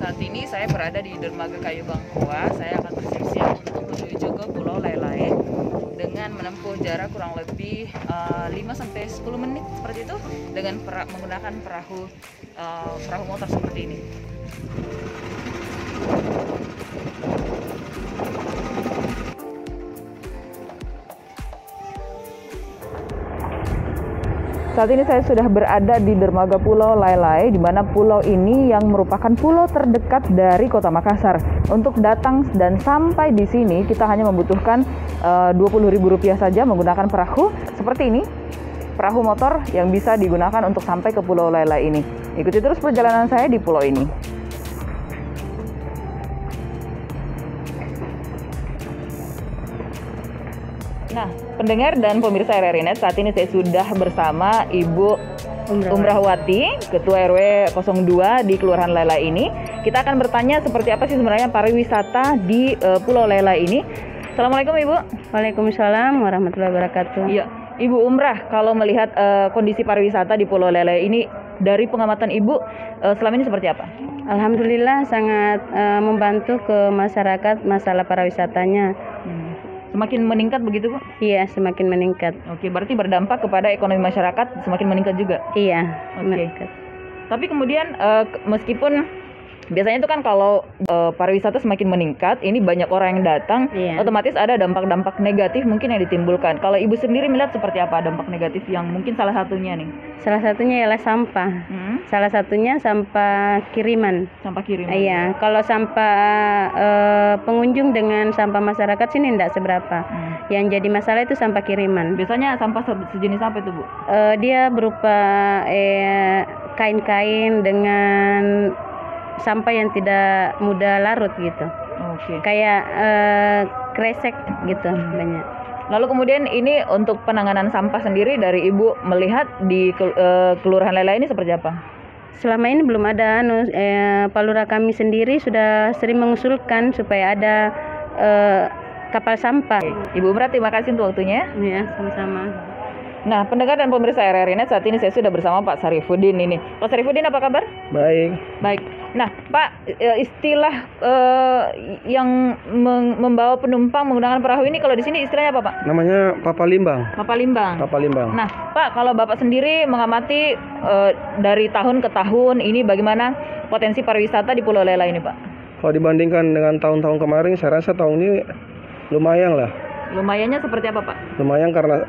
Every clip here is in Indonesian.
Saat ini saya berada di Dermaga Kayu Bangkoa. Saya akan bersiap-siap untuk menuju ke Pulau Lelai dengan menempuh jarak kurang lebih 5-10 menit seperti itu dengan menggunakan perahu motor seperti ini. Saat ini saya sudah berada di dermaga Pulau Lelai, di mana pulau ini yang merupakan pulau terdekat dari Kota Makassar. Untuk datang dan sampai di sini kita hanya membutuhkan Rp20.000 saja menggunakan perahu seperti ini, perahu motor yang bisa digunakan untuk sampai ke Pulau Lelai ini. Ikuti terus perjalanan saya di pulau ini. Nah, pendengar dan pemirsa RRI-Net, saat ini saya sudah bersama Ibu Umrahwati, Ketua RW 02 di Kelurahan Lelai ini. Kita akan bertanya seperti apa sih sebenarnya pariwisata di Pulau Lelai ini. Assalamualaikum Ibu. Waalaikumsalam warahmatullahi wabarakatuh. Iya, Ibu Umrah, kalau melihat kondisi pariwisata di Pulau Lelai ini, dari pengamatan Ibu selama ini seperti apa? Alhamdulillah sangat membantu ke masyarakat masalah pariwisatanya. Semakin meningkat begitu Bu? Iya, semakin meningkat. Oke, berarti berdampak kepada ekonomi masyarakat semakin meningkat juga? Iya, meningkat. Tapi kemudian meskipun biasanya itu kan kalau pariwisata semakin meningkat, ini banyak orang yang datang, otomatis ada dampak-dampak negatif mungkin yang ditimbulkan. Kalau Ibu sendiri melihat seperti apa dampak negatif yang mungkin salah satunya nih? Salah satunya ialah sampah. Salah satunya sampah kiriman. Sampah kiriman. Iya, kalau sampah pengunjung dengan sampah masyarakat sini tidak seberapa. Yang jadi masalah itu sampah kiriman. Biasanya sampah sejenis apa itu Bu? Dia berupa kain-kain dengan sampah yang tidak mudah larut gitu. Oke. Kayak kresek gitu banyak. Lalu kemudian ini untuk penanganan sampah sendiri dari Ibu melihat di Kelurahan Lelai ini seperti apa? Selama ini belum ada Palura kami sendiri sudah sering mengusulkan supaya ada kapal sampah. Ibu Umrah, terima kasih untuk waktunya. Ya, sama-sama. Nah, pendengar dan pemirsa RRI-Net, saat ini saya sudah bersama Pak Sarifuddin ini. Pak Sarifuddin, apa kabar? Baik. Baik. Nah, Pak, istilah yang membawa penumpang menggunakan perahu ini kalau di sini istilahnya apa, Pak? Namanya papalimbang. Papalimbang. Papalimbang. Nah, Pak, kalau Bapak sendiri mengamati dari tahun ke tahun ini bagaimana potensi pariwisata di Pulau Lelai ini, Pak? Kalau dibandingkan dengan tahun-tahun kemarin, saya rasa tahun ini lumayan lah. Lumayannya seperti apa, Pak? Lumayan karena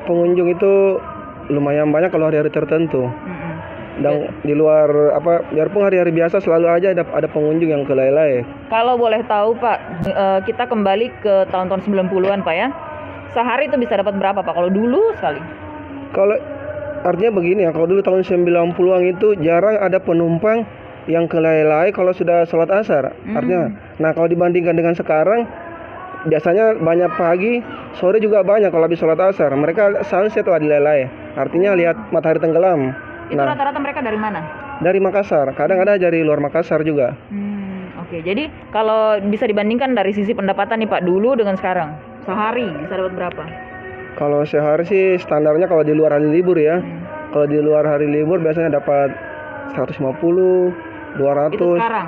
pengunjung itu lumayan banyak kalau hari-hari tertentu. Dan di luar biarpun hari-hari biasa selalu aja ada pengunjung yang ke Lelai. Kalau boleh tahu Pak, kita kembali ke tahun-tahun 90-an Pak ya. Sehari itu bisa dapat berapa Pak? Kalau dulu sekali? Kalau artinya begini ya, kalau dulu tahun 90-an itu jarang ada penumpang yang ke Lelai kalau sudah sholat asar. Artinya, nah kalau dibandingkan dengan sekarang, biasanya banyak pagi, sore juga banyak kalau habis sholat asar. Mereka sunset lah di Lelai. Artinya lihat matahari tenggelam. Itu rata-rata mereka dari mana? Dari Makassar. Kadang ada dari luar Makassar juga. Oke, jadi kalau bisa dibandingkan dari sisi pendapatan nih Pak, dulu dengan sekarang, sehari bisa dapat berapa? Kalau sehari sih standarnya kalau di luar hari libur ya. Kalau di luar hari libur biasanya dapat 150, 200. Itu sekarang?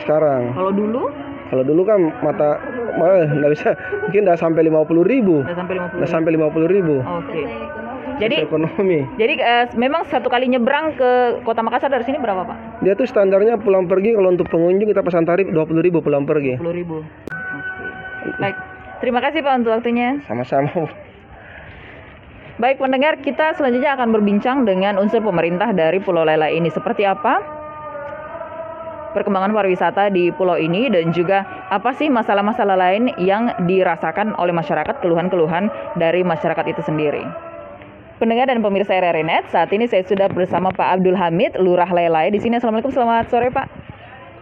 Sekarang. Kalau dulu? Kalau dulu kan nggak bisa, mungkin udah sampai 50.000. Udah sampai 50.000. Oke. Jadi ekonomi. Jadi memang satu kali nyebrang ke Kota Makassar dari sini berapa Pak? Dia tuh standarnya pulang pergi kalau untuk pengunjung kita pesan tarif 20.000 pulang pergi. 20.000. Oke. Baik. Terima kasih Pak untuk waktunya. Sama-sama. Baik pendengar, kita selanjutnya akan berbincang dengan unsur pemerintah dari Pulau Lelai ini. Seperti apa perkembangan pariwisata di pulau ini dan juga apa sih masalah-masalah lain yang dirasakan oleh masyarakat, keluhan-keluhan dari masyarakat itu sendiri. Pendengar dan pemirsa RRI-Net, saat ini saya sudah bersama Pak Abdul Hamid, Lurah Lelai di sini. Assalamualaikum, selamat sore Pak.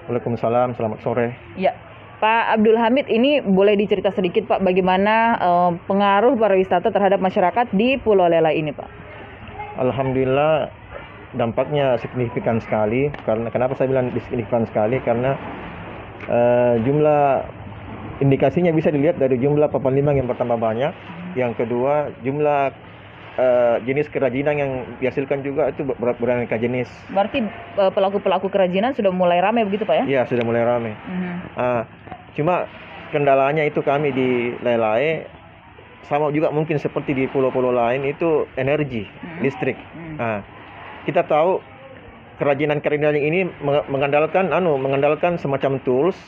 Waalaikumsalam, selamat sore. Ya, Pak Abdul Hamid, ini boleh dicerita sedikit Pak bagaimana pengaruh pariwisata terhadap masyarakat di Pulau Lelai ini Pak? Alhamdulillah dampaknya signifikan sekali. Karena kenapa saya bilang signifikan sekali? Karena jumlah indikasinya bisa dilihat dari jumlah papalimbang yang bertambah banyak. Yang kedua, jumlah jenis kerajinan yang dihasilkan juga itu beraneka jenis. Berarti pelaku-pelaku kerajinan sudah mulai ramai begitu Pak ya? Iya, sudah mulai ramai. Cuma kendalanya itu kami di Lelai sama juga mungkin seperti di pulau-pulau lain itu energi, listrik. Kita tahu kerajinan ini mengandalkan semacam tools,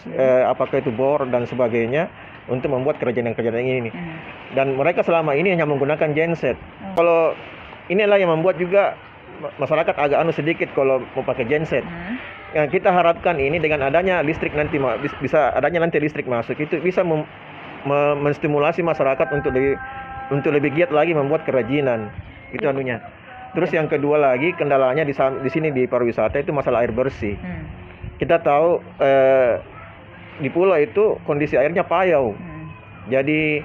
apakah itu bor dan sebagainya untuk membuat kerajinan-kerajinan ini. Dan mereka selama ini hanya menggunakan genset. Kalau inilah yang membuat juga masyarakat agak sedikit kalau mau pakai genset. Nah, kita harapkan ini dengan adanya listrik nanti bisa adanya nanti listrik masuk itu bisa menstimulasi masyarakat untuk lebih giat lagi membuat kerajinan. Itu anunya. Terus yang kedua lagi kendalanya di sini di pariwisata itu masalah air bersih. Kita tahu di pulau itu kondisi airnya payau. Jadi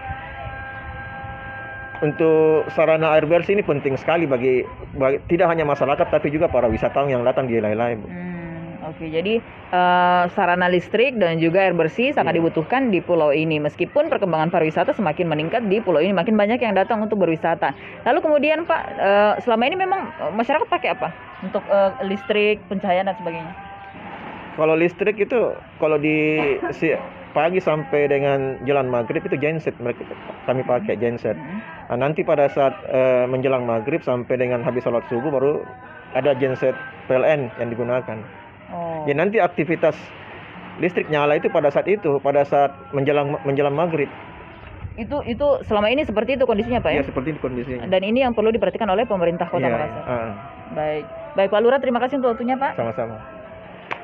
untuk sarana air bersih ini penting sekali bagi tidak hanya masyarakat tapi juga para wisatawan yang datang di Lelai. Oke, jadi sarana listrik dan juga air bersih sangat dibutuhkan di pulau ini. Meskipun perkembangan pariwisata semakin meningkat di pulau ini, makin banyak yang datang untuk berwisata. Lalu kemudian Pak, selama ini memang masyarakat pakai apa untuk listrik, pencahayaan dan sebagainya? Kalau listrik itu kalau di pagi sampai dengan jalan maghrib itu genset kami pakai genset. Nah, nanti pada saat menjelang maghrib sampai dengan habis sholat subuh baru ada genset PLN yang digunakan. Jadi nanti aktivitas listrik nyala itu pada saat menjelang maghrib. Itu selama ini seperti itu kondisinya Pak ya? Ya, seperti itu kondisinya. Dan ini yang perlu diperhatikan oleh pemerintah Kota Makassar. Baik Pak Lurah, terima kasih untuk waktunya Pak. Sama-sama.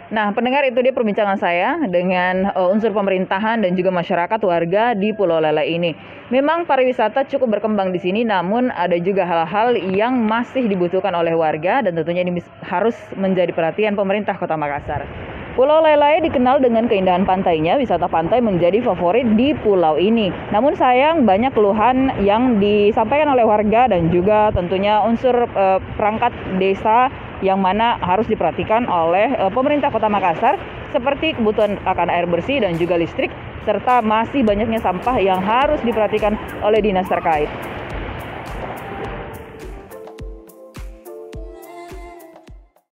Nah, pendengar, itu dia perbincangan saya dengan unsur pemerintahan dan juga masyarakat warga di Pulau Lelai ini. Memang pariwisata cukup berkembang di sini, namun ada juga hal-hal yang masih dibutuhkan oleh warga dan tentunya ini harus menjadi perhatian pemerintah Kota Makassar. Pulau Lelai dikenal dengan keindahan pantainya, wisata pantai menjadi favorit di pulau ini. Namun sayang banyak keluhan yang disampaikan oleh warga dan juga tentunya unsur perangkat desa yang mana harus diperhatikan oleh pemerintah Kota Makassar seperti kebutuhan akan air bersih dan juga listrik serta masih banyaknya sampah yang harus diperhatikan oleh dinas terkait.